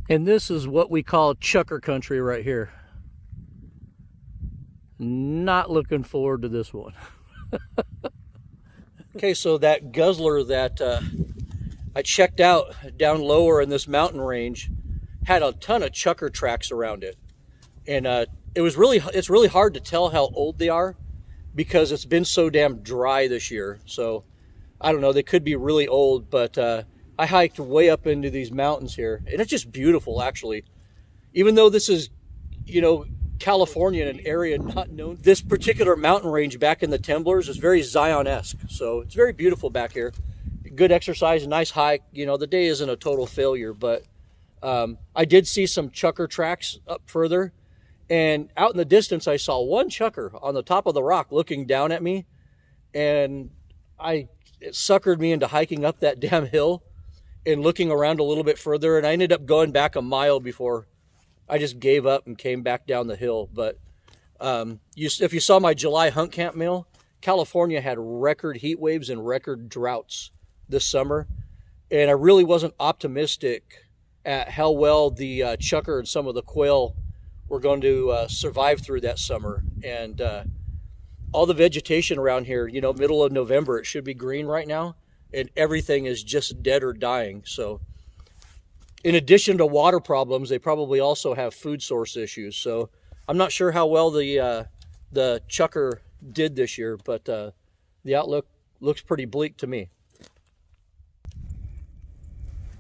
And this is what we call Chukar country right here. Not looking forward to this one. Okay, so that guzzler that I checked out down lower in this mountain range had a ton of Chukar tracks around it. And it's really hard to tell how old they are because it's been so damn dry this year. So I don't know, they could be really old, but I hiked way up into these mountains here, and it's just beautiful, actually. Even though this is, you know, California, an area not known, this particular mountain range back in the Temblors is very Zion-esque. So it's very beautiful back here. Good exercise, nice hike. You know, the day isn't a total failure, but I did see some Chukar tracks up further. And out in the distance, I saw one Chukar on the top of the rock looking down at me. And it suckered me into hiking up that damn hill and looking around a little bit further, and I ended up going back a mile before I just gave up and came back down the hill. But if you saw my July hunt camp meal, California had record heat waves and record droughts this summer, and I really wasn't optimistic at how well the Chukar and some of the quail were going to survive through that summer. And all the vegetation around here, you know, middle of November, it should be green right now, and everything is just dead or dying. So in addition to water problems, they probably also have food source issues. So I'm not sure how well the Chukar did this year, but the outlook looks pretty bleak to me.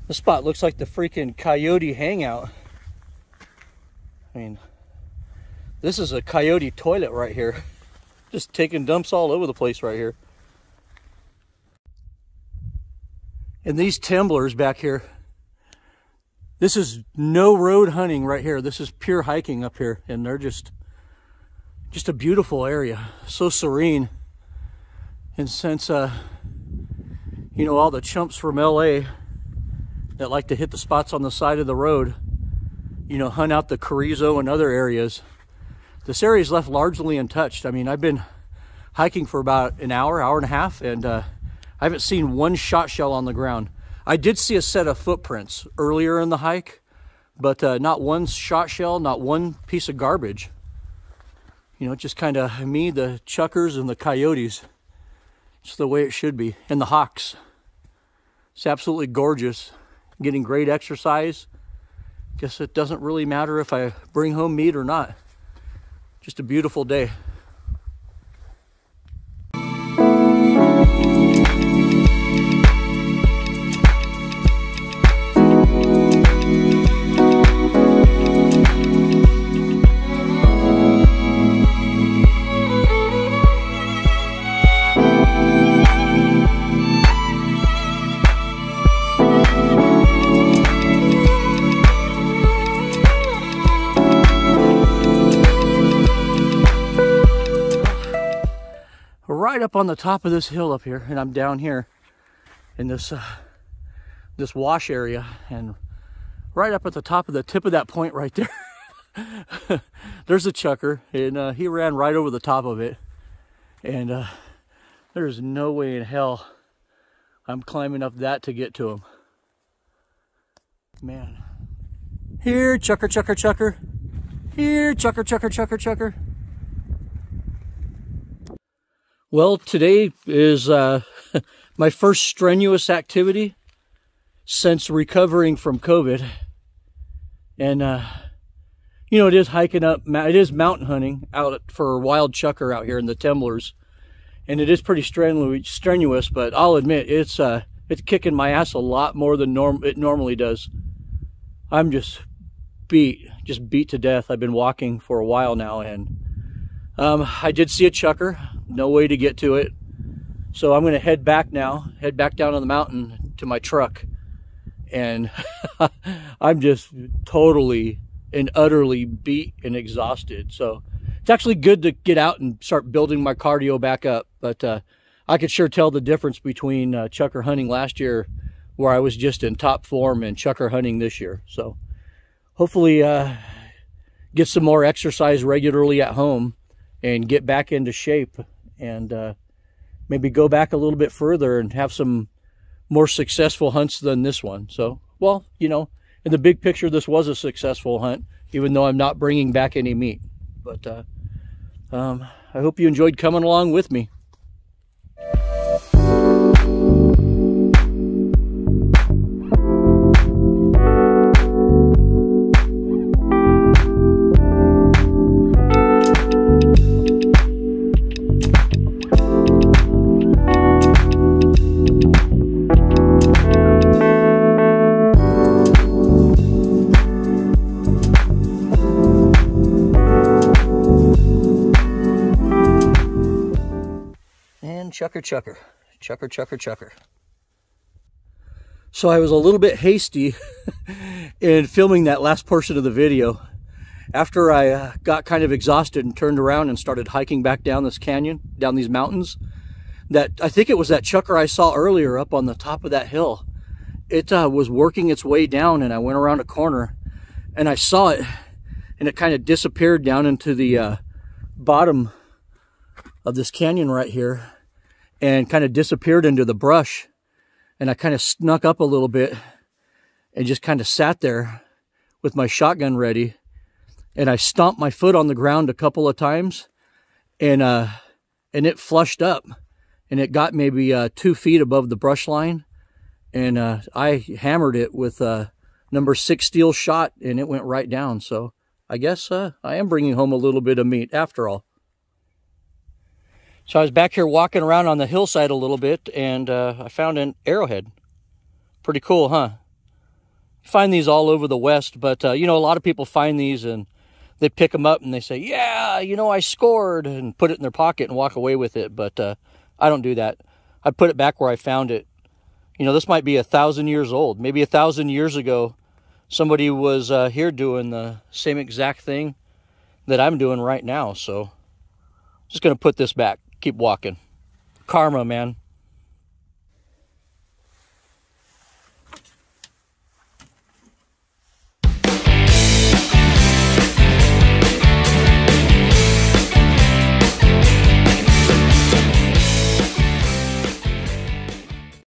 This spot looks like the freaking coyote hangout. I mean, this is a coyote toilet right here. Just taking dumps all over the place right here. And these Temblors back here, this is no road hunting right here. This is pure hiking up here, and they're just a beautiful area, so serene. And since you know, all the chumps from LA that like to hit the spots on the side of the road, you know, hunt out the Carrizo and other areas, this area is left largely untouched. I mean, I've been hiking for about an hour and a half, and I haven't seen one shot shell on the ground. I did see a set of footprints earlier in the hike, but not one shot shell, not one piece of garbage. You know, just kind of me, the Chukars, and the coyotes. It's the way it should be. And the hawks. It's absolutely gorgeous. Getting great exercise. Guess it doesn't really matter if I bring home meat or not. Just a beautiful day. Right up on the top of this hill up here, and I'm down here in this this wash area, and right up at the top of the tip of that point right there, there's a Chukar, and he ran right over the top of it, and there's no way in hell I'm climbing up that to get to him. Man, here, Chukar, Chukar, Chukar, here, Chukar, Chukar, Chukar, Chukar. Well, today is my first strenuous activity since recovering from COVID. And, you know, it is hiking up, it is mountain hunting out for wild Chukar out here in the Temblors. And it is pretty strenuous, but I'll admit it's kicking my ass a lot more than it normally does. I'm just beat to death. I've been walking for a while now, and I did see a Chukar. No way to get to it, so I'm going to head back now, head back down on the mountain to my truck, and I'm just totally and utterly beat and exhausted. So it's actually good to get out and start building my cardio back up, but I could sure tell the difference between Chukar hunting last year, where I was just in top form, and Chukar hunting this year. So hopefully get some more exercise regularly at home and get back into shape, and maybe go back a little bit further and have some more successful hunts than this one. So, well, you know, in the big picture, this was a successful hunt, even though I'm not bringing back any meat. But I hope you enjoyed coming along with me. Chukar. So I was a little bit hasty in filming that last portion of the video. After I got kind of exhausted and turned around and started hiking back down this canyon, down these mountains, that I think it was that chukar I saw earlier up on the top of that hill. It was working its way down, and I went around a corner and I saw it, and it kind of disappeared down into the bottom of this canyon right here, and kind of disappeared into the brush. And I kind of snuck up a little bit and just kind of sat there with my shotgun ready. And I stomped my foot on the ground a couple of times, and it flushed up, and it got maybe 2 feet above the brush line. And I hammered it with number 6 steel shot, and it went right down. So I guess I am bringing home a little bit of meat after all. So I was back here walking around on the hillside a little bit, and I found an arrowhead. Pretty cool, huh? You find these all over the West, but you know, a lot of people find these and they pick them up and they say, yeah, you know, I scored, and put it in their pocket and walk away with it. But I don't do that. I put it back where I found it. You know, this might be 1,000 years old. Maybe 1,000 years ago, somebody was here doing the same exact thing that I'm doing right now. So just going to put this back. Keep walking. Karma, man.